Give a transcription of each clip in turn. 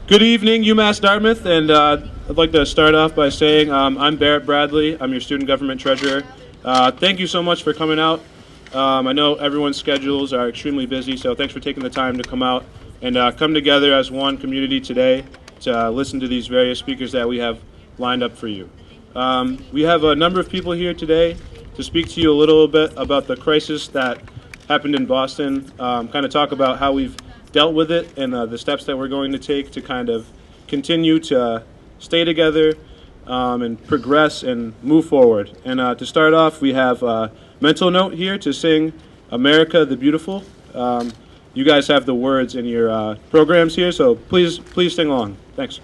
Good evening, UMass Dartmouth, and I'd like to start off by saying I'm Barrett Bradley. I'm your student government treasurer. Thank you so much for coming out. I know everyone's schedules are extremely busy, so thanks for taking the time to come out and come together as one community today to listen to these various speakers that we have lined up for you. We have a number of people here today to speak to you a little bit about the crisis that happened in Boston, kind of talk about how we've dealt with it and the steps that we're going to take to kind of continue to stay together and progress and move forward. And to start off, we have a mental note here to sing America the Beautiful. You guys have the words in your programs here, so please sing along. Thanks.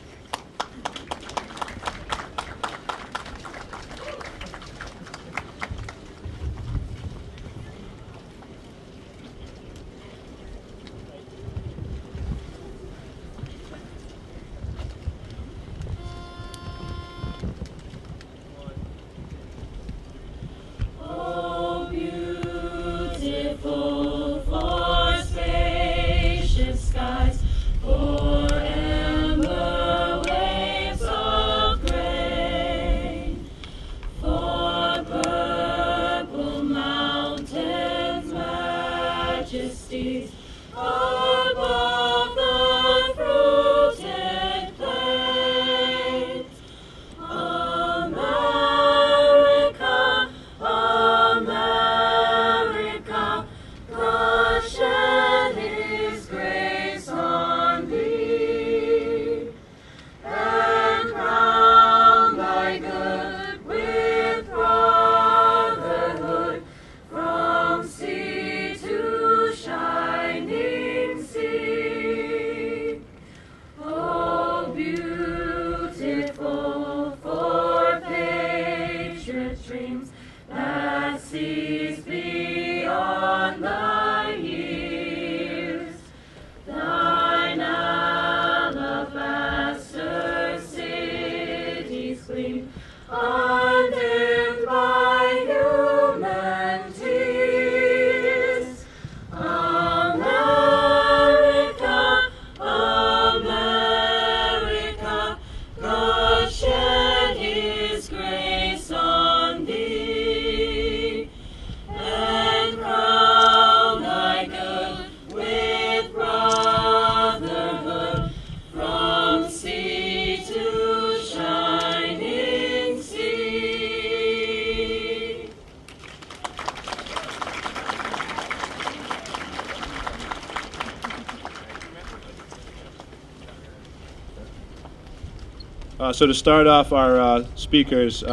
So to start off our speakers,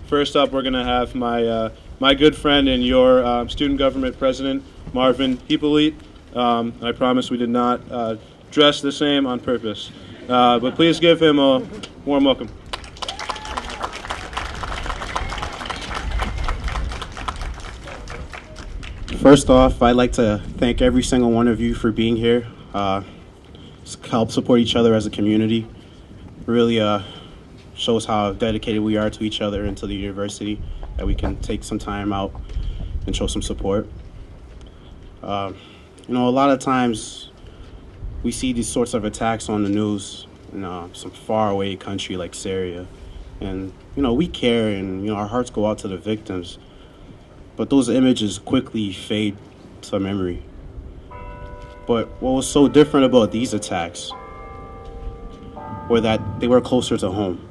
first up we're going to have my good friend and your student government president, Marvin Hippolyte. I promise we did not dress the same on purpose. But please give him a warm welcome. First off, I'd like to thank every single one of you for being here. Help support each other as a community. Really shows how dedicated we are to each other and to the university, that we can take some time out and show some support. A lot of times we see these sorts of attacks on the news in some faraway country like Syria. And, we care and, our hearts go out to the victims. But those images quickly fade to memory. But what was so different about these attacks were that they were closer to home.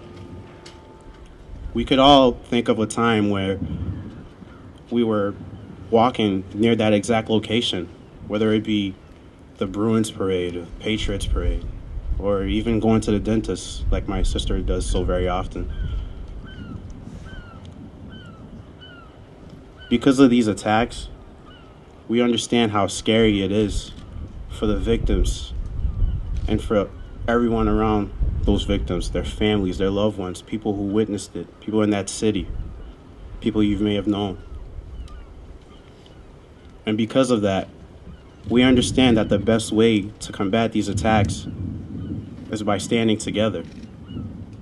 We could all think of a time where we were walking near that exact location, whether it be the Bruins parade, or Patriots parade, or even going to the dentist like my sister does so very often. Because of these attacks, we understand how scary it is for the victims and for everyone around those victims, their families, their loved ones, people who witnessed it, people in that city, people you may have known. And because of that, we understand that the best way to combat these attacks is by standing together,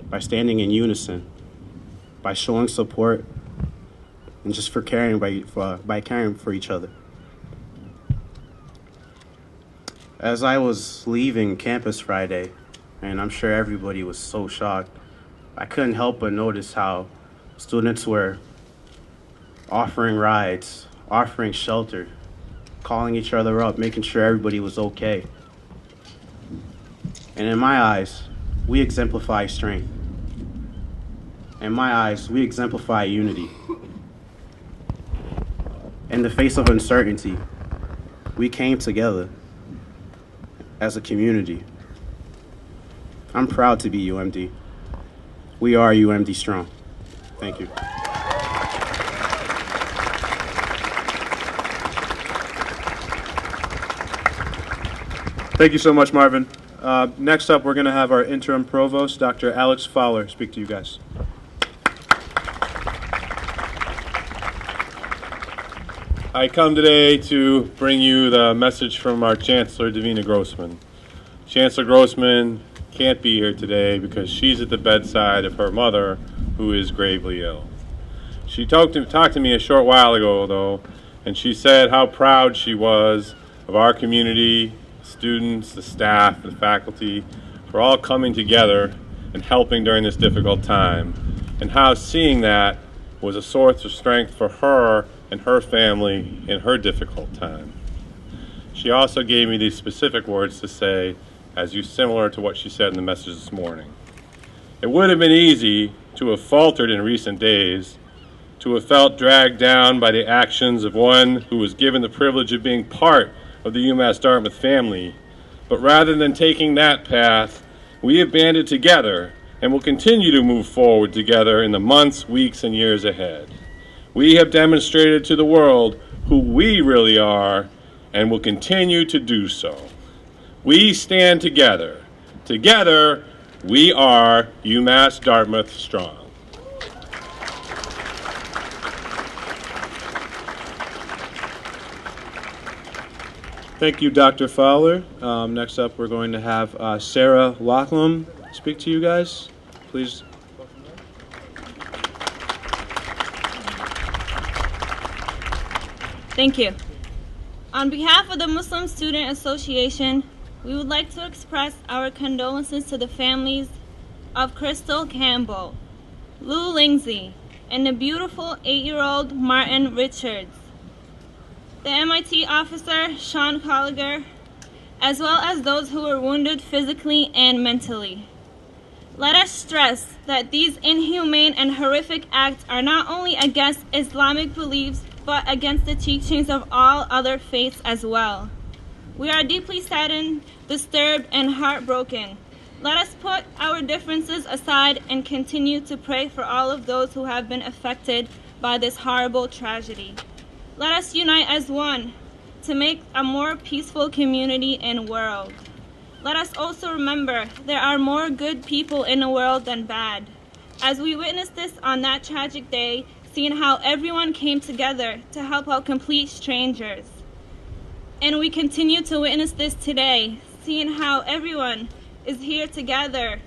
by standing in unison, by showing support, and just for caring by caring for each other. As I was leaving campus Friday, and I'm sure everybody was so shocked. I couldn't help but notice how students were offering rides, offering shelter, calling each other up, making sure everybody was okay. And in my eyes, we exemplify strength. In my eyes, we exemplify unity. In the face of uncertainty, we came together as a community. I'm proud to be UMD. We are UMD strong. Thank you. Thank you so much, Marvin. Next up, we're going to have our interim provost, Dr. Alex Fowler, speak to you guys. I come today to bring you the message from our Chancellor, Davina Grossman. Chancellor Grossman can't be here today because she's at the bedside of her mother, who is gravely ill. She talked to me a short while ago, though, and she said how proud she was of our community, students, the staff, the faculty, for all coming together and helping during this difficult time, and how seeing that was a source of strength for her and her family in her difficult time. She also gave me these specific words to say, similar to what she said in the message this morning. It would have been easy to have faltered in recent days, to have felt dragged down by the actions of one who was given the privilege of being part of the UMass Dartmouth family. But rather than taking that path, we have banded together and will continue to move forward together in the months, weeks, and years ahead. We have demonstrated to the world who we really are and will continue to do so. We stand together. Together, we are UMass Dartmouth strong. Thank you, Dr. Fowler. Next up, we're going to have Sarah Lachlan speak to you guys. Please. Thank you. On behalf of the Muslim Student Association, we would like to express our condolences to the families of Crystal Campbell, Lou Lindsay, and the beautiful 8-year-old Martin Richards, the MIT officer Sean Colliger, as well as those who were wounded physically and mentally. Let us stress that these inhumane and horrific acts are not only against Islamic beliefs, but against the teachings of all other faiths as well. We are deeply saddened, disturbed, and heartbroken. Let us put our differences aside and continue to pray for all of those who have been affected by this horrible tragedy. Let us unite as one to make a more peaceful community and world. Let us also remember there are more good people in the world than bad. As we witness this on that tragic day, seeing how everyone came together to help out complete strangers. And we continue to witness this today, seeing how everyone is here together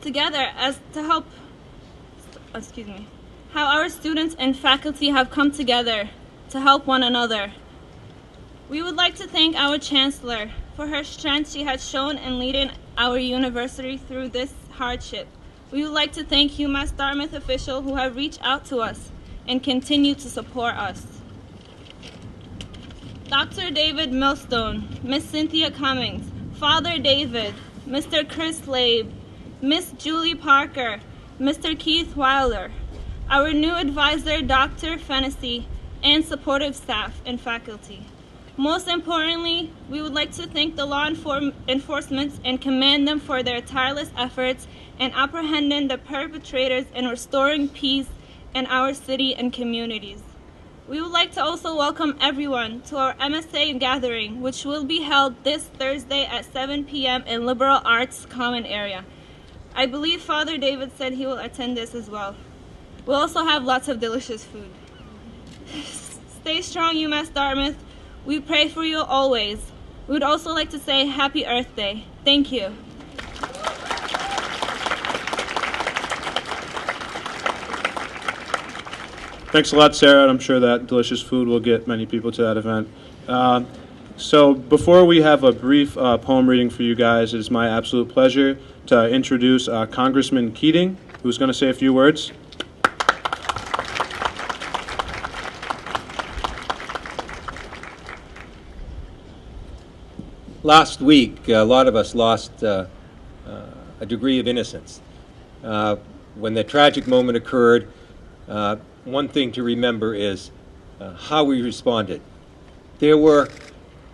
as to help, how our students and faculty have come together to help one another. We would like to thank our Chancellor for her strength she has shown in leading our university through this hardship. We would like to thank UMass Dartmouth officials who have reached out to us and continue to support us. Dr. David Millstone, Miss Cynthia Cummings, Father David, Mr. Chris Labe, Miss Julie Parker, Mr. Keith Wilder, our new advisor, Dr. Fennessy, and supportive staff and faculty. Most importantly, we would like to thank the law enforcement and commend them for their tireless efforts in apprehending the perpetrators and restoring peace in our city and communities. We would like to also welcome everyone to our MSA gathering, which will be held this Thursday at 7 p.m. in Liberal Arts Common Area. I believe Father David said he will attend this as well. We'll also have lots of delicious food. Stay strong, UMass Dartmouth. We pray for you always. We would also like to say Happy Earth Day. Thank you. Thanks a lot, Sarah. I'm sure that delicious food will get many people to that event. So before we have a brief poem reading for you guys, it is my absolute pleasure to introduce Congressman Keating, who's going to say a few words. Last week, a lot of us lost a degree of innocence. When the tragic moment occurred, one thing to remember is how we responded. There were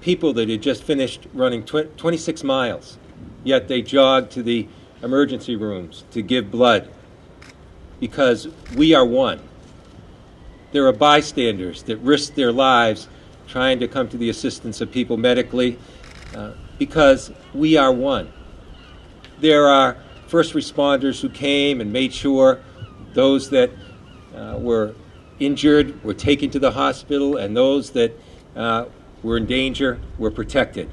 people that had just finished running 26 miles, yet they jogged to the emergency rooms to give blood because we are one. There are bystanders that risked their lives trying to come to the assistance of people medically because we are one. There are first responders who came and made sure those that were injured were taken to the hospital and those that were in danger were protected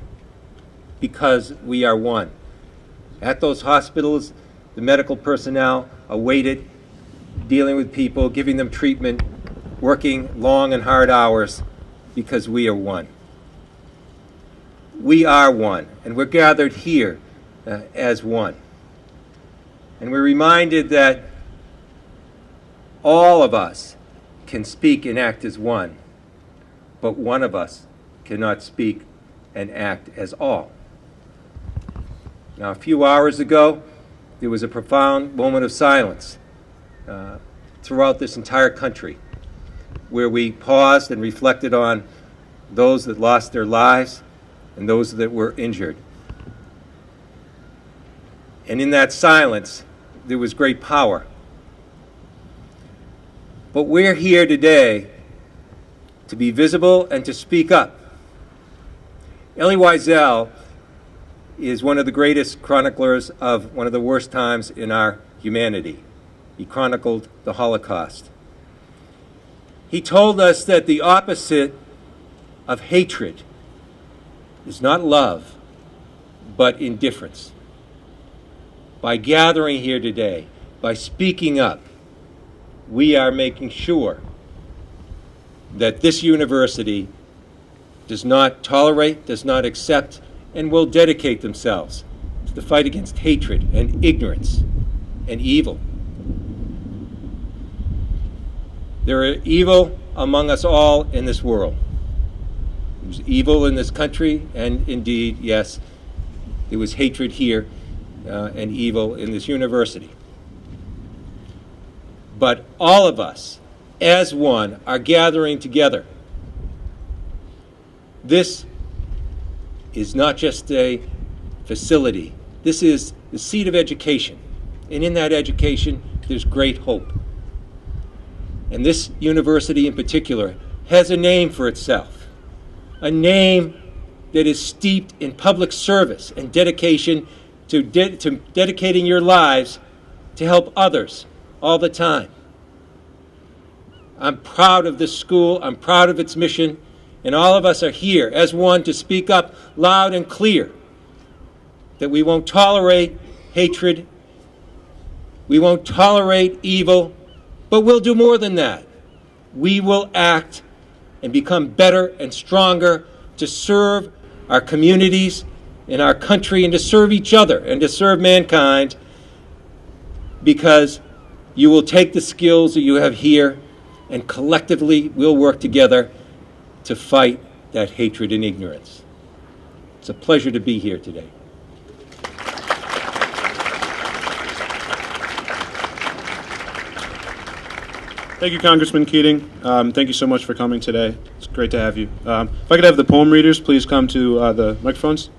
because we are one. At those hospitals, the medical personnel awaited, dealing with people, giving them treatment, working long and hard hours because we are one. We are one, and we're gathered here as one. And we're reminded that all of us can speak and act as one, but one of us cannot speak and act as all. Now, a few hours ago, there was a profound moment of silence throughout this entire country, where we paused and reflected on those that lost their lives and those that were injured. And in that silence, there was great power. But we're here today to be visible and to speak up. Elie Wiesel is one of the greatest chroniclers of one of the worst times in our humanity. He chronicled the Holocaust. He told us that the opposite of hatred is not love, but indifference. By gathering here today, by speaking up, we are making sure that this university does not tolerate, does not accept, and will dedicate themselves to the fight against hatred and ignorance and evil. There are evil among us all in this world. There's evil in this country, and indeed, yes, there was hatred here and evil in this university. But all of us, as one, are gathering together. This is not just a facility. This is the seat of education. And in that education, there's great hope. And this university in particular has a name for itself, a name that is steeped in public service and dedication to dedicating your lives to help others all the time. I'm proud of this school. I'm proud of its mission. And all of us are here as one to speak up loud and clear that we won't tolerate hatred, we won't tolerate evil, but we'll do more than that. We will act and become better and stronger to serve our communities in our country and to serve each other and to serve mankind, because you will take the skills that you have here and collectively we'll work together to fight that hatred and ignorance. It's a pleasure to be here today. Thank you, Congressman Keating. Thank you so much for coming today. It's great to have you. If I could have the poem readers please come to the microphones.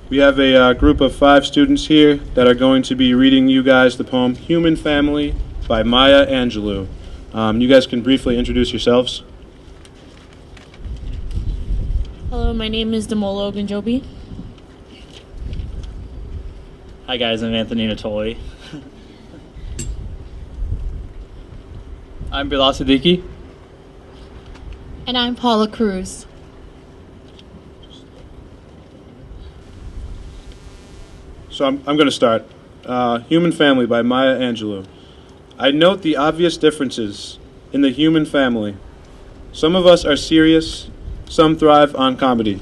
We have a group of 5 students here that are going to be reading you guys the poem Human Family by Maya Angelou. You guys can briefly introduce yourselves. Hello, my name is Demola Ogunjobi. Hi guys, I'm Anthony Natoli. I'm Bilal Siddiqui. And I'm Paula Cruz. So I'm going to start. Human Family by Maya Angelou. I note the obvious differences in the human family. Some of us are serious, some thrive on comedy.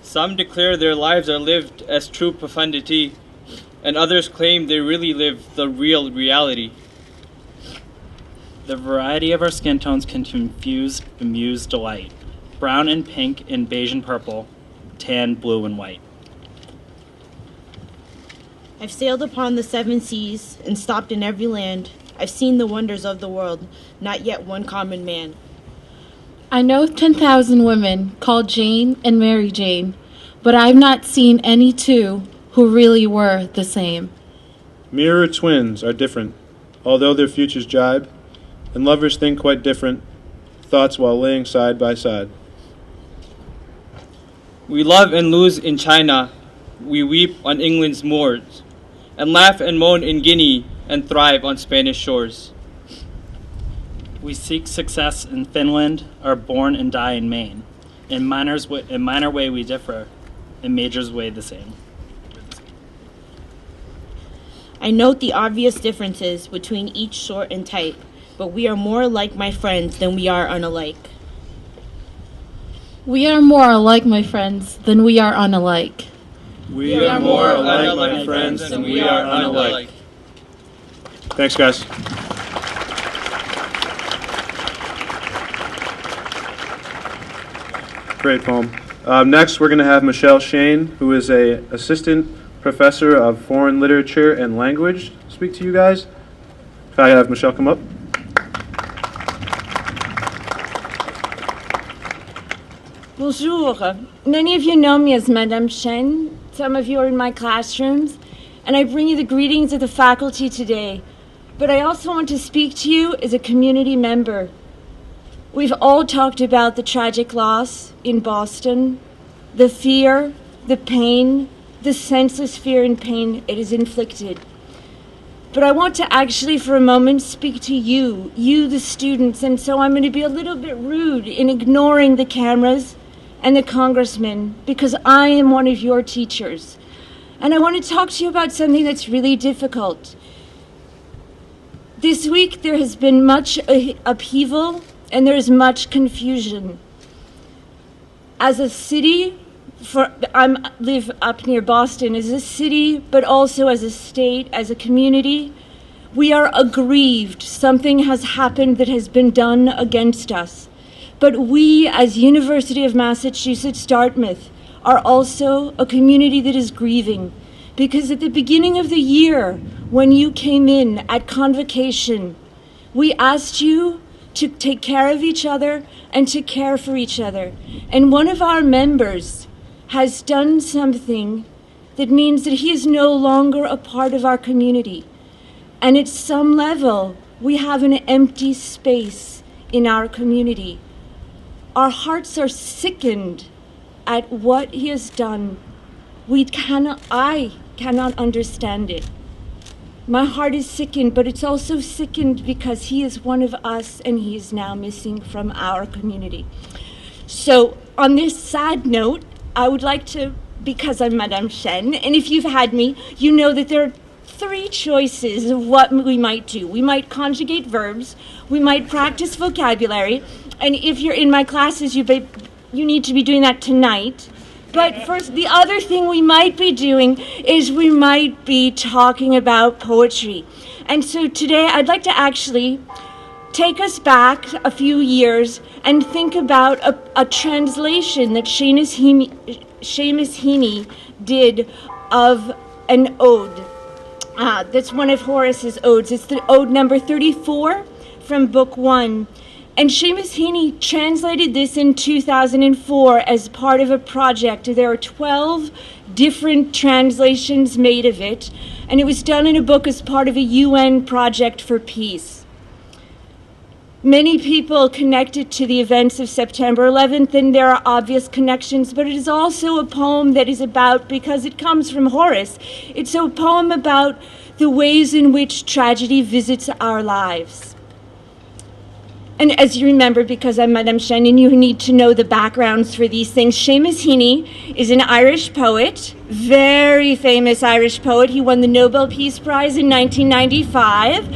Some declare their lives are lived as true profundity, and others claim they really live the real reality. The variety of our skin tones can confuse, amuse, delight. Brown and pink and beige and purple, tan, blue, and white. I've sailed upon the 7 seas and stopped in every land. I've seen the wonders of the world, not yet one common man. I know 10,000 women called Jane and Mary Jane, but I've not seen any two who really were the same. Mirror twins are different, although their futures jibe, and lovers think quite different thoughts while laying side by side. We love and lose in China, we weep on England's moors, and laugh and moan in Guinea, and thrive on Spanish shores. We seek success in Finland, are born and die in Maine. In minor way we differ, in majors way the same. I note the obvious differences between each sort and type, but we are more like my friends than we are unalike. We are more alike, my friends, than we are unalike. We are more alike, my friends, than we are unalike. Thanks, guys. Great poem. Next, we're going to have Michelle Shane, who is a assistant professor of foreign literature and language, speak to you guys. Can I have Michelle come up? Bonjour. Many of you know me as Madame Chen. Some of you are in my classrooms, and I bring you the greetings of the faculty today. But I also want to speak to you as a community member. We've all talked about the tragic loss in Boston, the fear, the pain, the senseless fear and pain it has inflicted. But I want to actually for a moment speak to you, the students, and so I'm going to be a little bit rude in ignoring the cameras and the congressman because I am one of your teachers. And I want to talk to you about something that's really difficult. This week there has been much upheaval and there is much confusion. As a city, I live up near Boston, as a city, but also as a state, as a community, we are aggrieved. Something has happened that has been done against us. But we, as University of Massachusetts, Dartmouth, are also a community that is grieving. Because at the beginning of the year, when you came in at convocation, we asked you to take care of each other and to care for each other. And one of our members has done something that means that he is no longer a part of our community. And at some level, we have an empty space in our community. Our hearts are sickened at what he has done. I cannot understand it. My heart is sickened, but it's also sickened because he is one of us and he is now missing from our community. So on this sad note, I would like to, because I'm Madame Chen, and if you've had me, you know that there are 3 choices of what we might do. We might conjugate verbs, we might practice vocabulary, and if you're in my classes, you need to be doing that tonight. But first, the other thing we might be doing is we might be talking about poetry. And so today I'd like to actually take us back a few years and think about a translation that Seamus Heaney did of an ode. That's one of Horace's odes. It's the ode number 34 from Book 1. And Seamus Heaney translated this in 2004 as part of a project. There are 12 different translations made of it, and it was done in a book as part of a UN project for peace. Many people connected to the events of September 11th, and there are obvious connections, but it is also a poem that is about, because it comes from Horace, it's a poem about the ways in which tragedy visits our lives. And as you remember, because I'm Madame Chen and you need to know the backgrounds for these things, Seamus Heaney is an Irish poet, very famous Irish poet. He won the Nobel Peace Prize in 1995.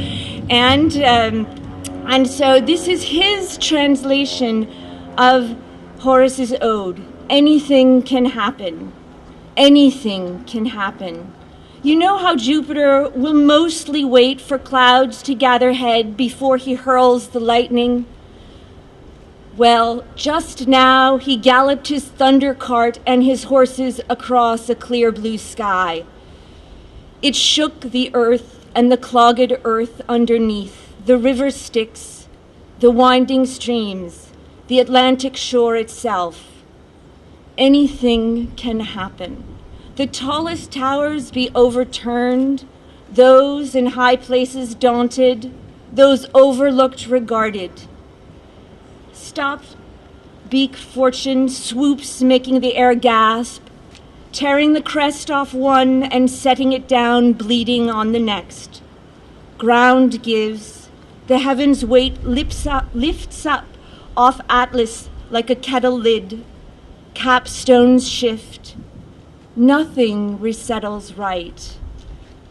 And And so this is his translation of Horace's ode. Anything can happen. Anything can happen. You know how Jupiter will mostly wait for clouds to gather head before he hurls the lightning? Well, just now he galloped his thunder cart and his horses across a clear blue sky. It shook the earth and the clogged earth underneath, the river Styx, the winding streams, the Atlantic shore itself. Anything can happen. The tallest towers be overturned, those in high places daunted, those overlooked regarded. Stop, beak fortune swoops, making the air gasp, tearing the crest off one and setting it down, bleeding on the next. Ground gives, the heavens' weight lifts up off Atlas like a kettle lid. Capstones shift. Nothing resettles right.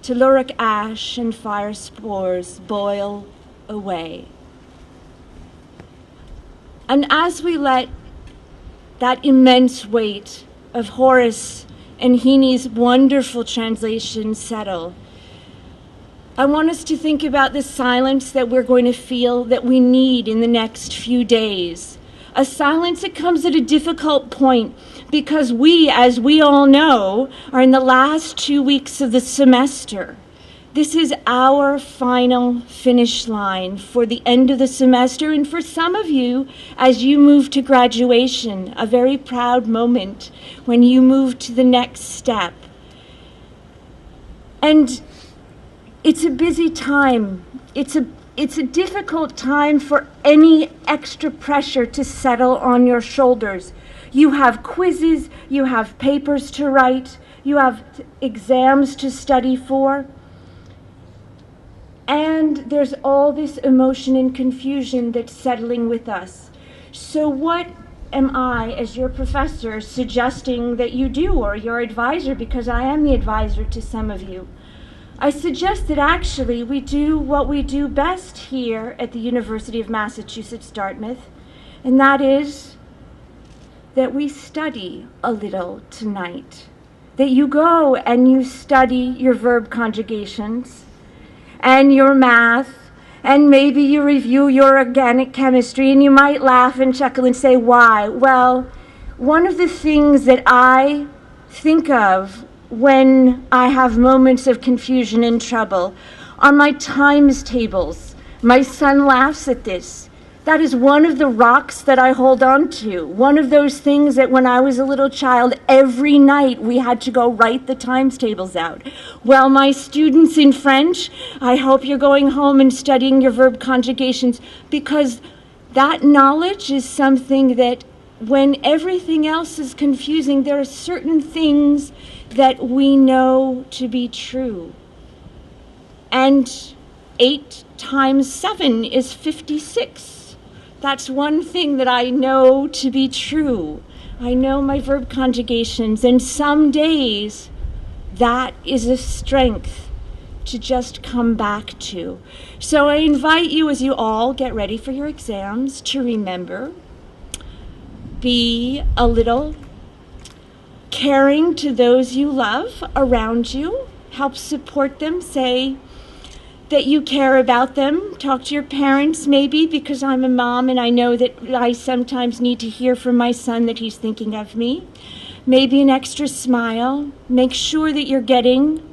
Telluric ash and fire spores boil away. And as we let that immense weight of Horace and Heaney's wonderful translation settle, I want us to think about the silence that we're going to feel that we need in the next few days. A silence that comes at a difficult point because we, as we all know, are in the last 2 weeks of the semester. This is our final finish line for the end of the semester, and for some of you, as you move to graduation, a very proud moment when you move to the next step. And it's a busy time. It's a difficult time for any extra pressure to settle on your shoulders. You have quizzes, you have papers to write, you have exams to study for. And there's all this emotion and confusion that's settling with us. So what am I, as your professor, suggesting that you do, or your advisor, because I am the advisor to some of you? I suggest that actually we do what we do best here at the University of Massachusetts, Dartmouth, and that is that we study a little tonight. That you go and you study your verb conjugations and your math, and maybe you review your organic chemistry, and you might laugh and chuckle and say, why? Well, one of the things that I think of when I have moments of confusion and trouble are my times tables. My son laughs at this. That is one of the rocks that I hold on to. One of those things that when I was a little child, every night we had to go write the times tables out. Well, my students in French, I hope you're going home and studying your verb conjugations, because that knowledge is something that when everything else is confusing, there are certain things that we know to be true. And 8 times 7 is 56. That's one thing that I know to be true. I know my verb conjugations, and some days that is a strength to just come back to. So I invite you, as you all get ready for your exams, to remember, be a little caring to those you love around you. Help support them. Say that you care about them. Talk to your parents, maybe, because I'm a mom and I know that I sometimes need to hear from my son that he's thinking of me. Maybe an extra smile. Make sure that you're getting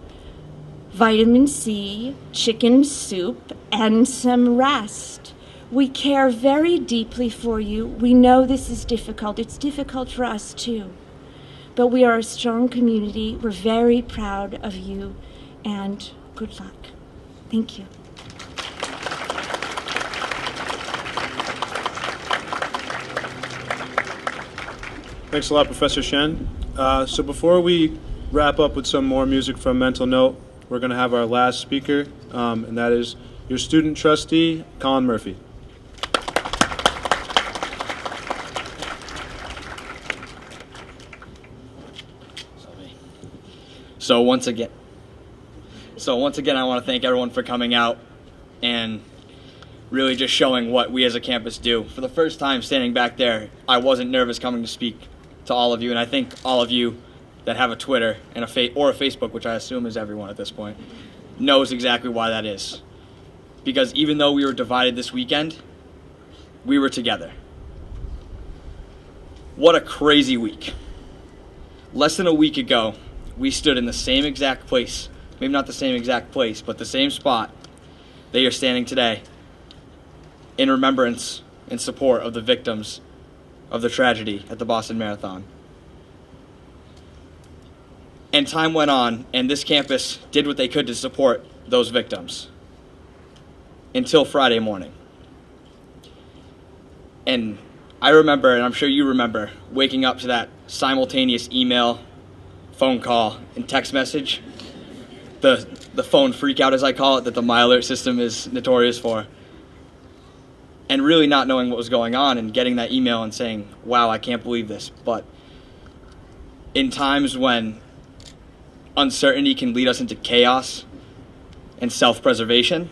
vitamin C, chicken soup, and some rest. We care very deeply for you. We know this is difficult. It's difficult for us too. But we are a strong community. We're very proud of you, and good luck. Thank you. Thanks a lot, Professor Shen. So before we wrap up with some more music from Mental Note, we're going to have our last speaker, and that is your student trustee, Colin Murphy. So once again, I want to thank everyone for coming out and really just showing what we as a campus do. For the first time standing back there, I wasn't nervous coming to speak to all of you, and I think all of you that have a Twitter and a Facebook, which I assume is everyone at this point, knows exactly why that is. Because even though we were divided this weekend, we were together. What a crazy week. Less than a week ago, we stood in the same exact place, maybe not the same exact place, but the same spot that you're standing today, in remembrance and support of the victims of the tragedy at the Boston Marathon. And time went on, and this campus did what they could to support those victims until Friday morning. And I remember, and I'm sure you remember, waking up to that simultaneous email, phone call, and text message. The phone freak out, as I call it, that the My Alert system is notorious for. And really not knowing what was going on and getting that email and saying, wow, I can't believe this. But in times when uncertainty can lead us into chaos and self-preservation,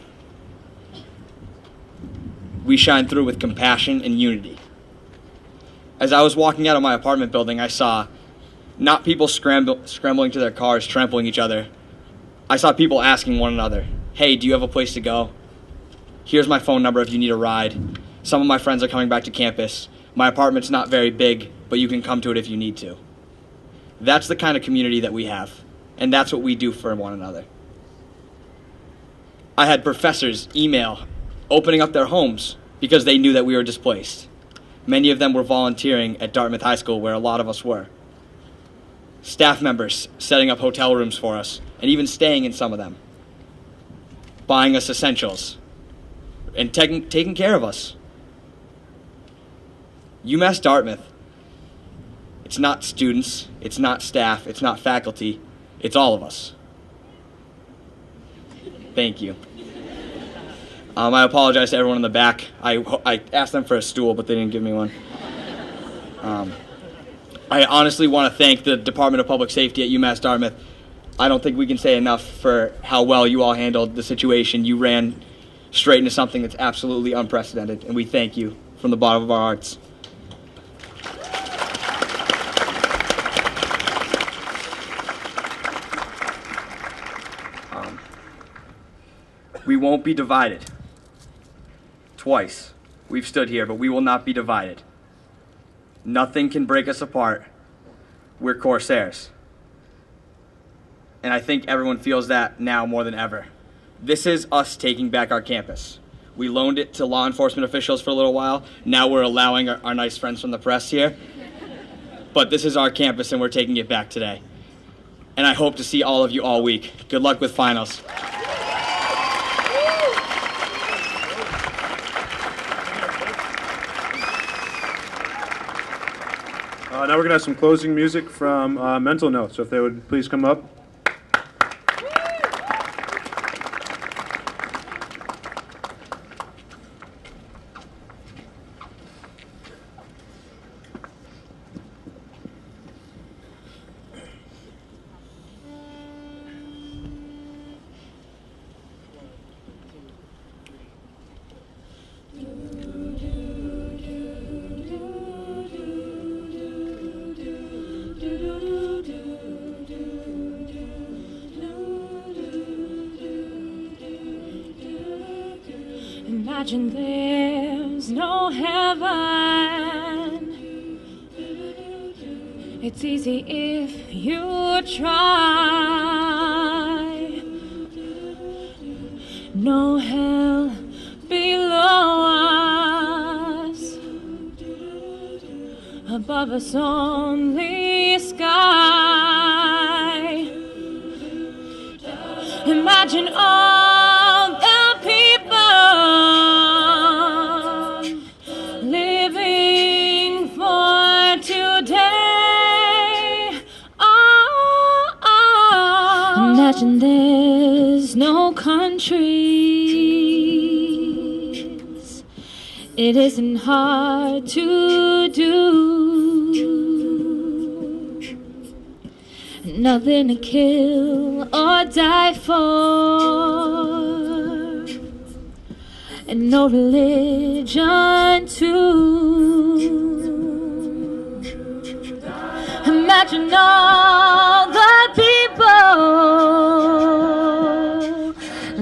we shine through with compassion and unity. As I was walking out of my apartment building, I saw not people scrambling to their cars, trampling each other. I saw people asking one another, hey, do you have a place to go? Here's my phone number if you need a ride. Some of my friends are coming back to campus. My apartment's not very big, but you can come to it if you need to. That's the kind of community that we have, and that's what we do for one another. I had professors email opening up their homes because they knew that we were displaced. Many of them were volunteering at Dartmouth High School, where a lot of us were. Staff members setting up hotel rooms for us, and even staying in some of them. Buying us essentials, and taking care of us. UMass Dartmouth, it's not students, it's not staff, it's not faculty, it's all of us. Thank you. I apologize to everyone in the back. I asked them for a stool, but they didn't give me one. I honestly want to thank the Department of Public Safety at UMass Dartmouth. I don't think we can say enough for how well you all handled the situation. You ran straight into something that's absolutely unprecedented, and we thank you from the bottom of our hearts. We won't be divided. Twice we've stood here, but we will not be divided. Nothing can break us apart. We're Corsairs. And I think everyone feels that now more than ever. This is us taking back our campus. We loaned it to law enforcement officials for a little while. Now we're allowing our nice friends from the press here. But this is our campus, and we're taking it back today. And I hope to see all of you all week. Good luck with finals. Now we're going to have some closing music from Mental Note, so if they would please come up. Imagine there's no heaven. It's easy if you try. No hell below us. Above us only sky. Imagine all the people living for today. Imagine there's no countries. It isn't hard to do. Nothing to kill or die for. and no religion too. Imagine all the people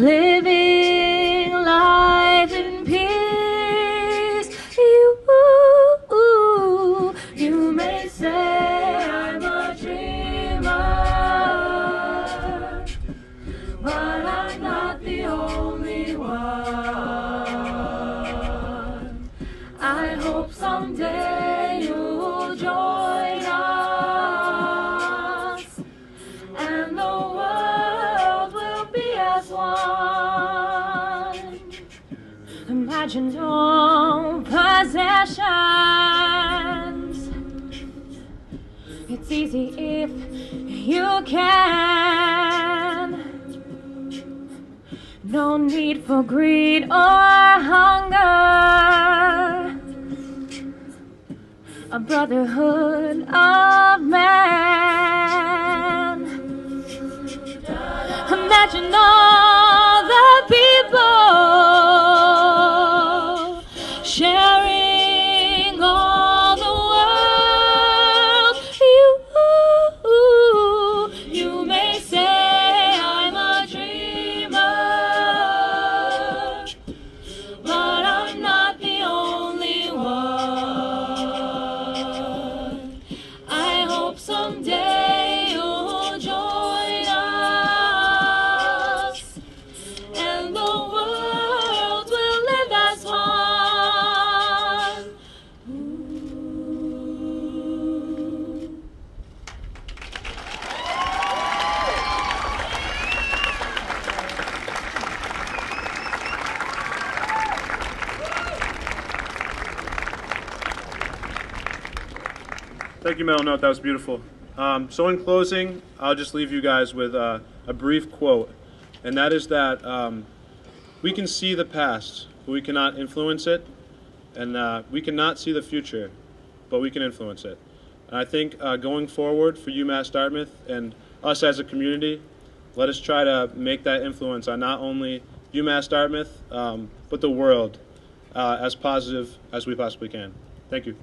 living life in peace. You may say I'm a dreamer, but I'm not the only one. I hope someday you'll join us, and the world will be as one. Imagine no possessions. It's easy if you can. No need for greed or hunger. A brotherhood of man. Imagine all the people sharing all the world. You may say I'm a dreamer, but I'm not the only one. I hope someday you'll join us, and the world will live as one. Thank you, Mel Note. That was beautiful. So in closing, I'll just leave you guys with a brief quote, and that is that we can see the past, but we cannot influence it, and we cannot see the future, but we can influence it. And I think going forward for UMass Dartmouth and us as a community, let us try to make that influence on not only UMass Dartmouth, but the world as positive as we possibly can. Thank you.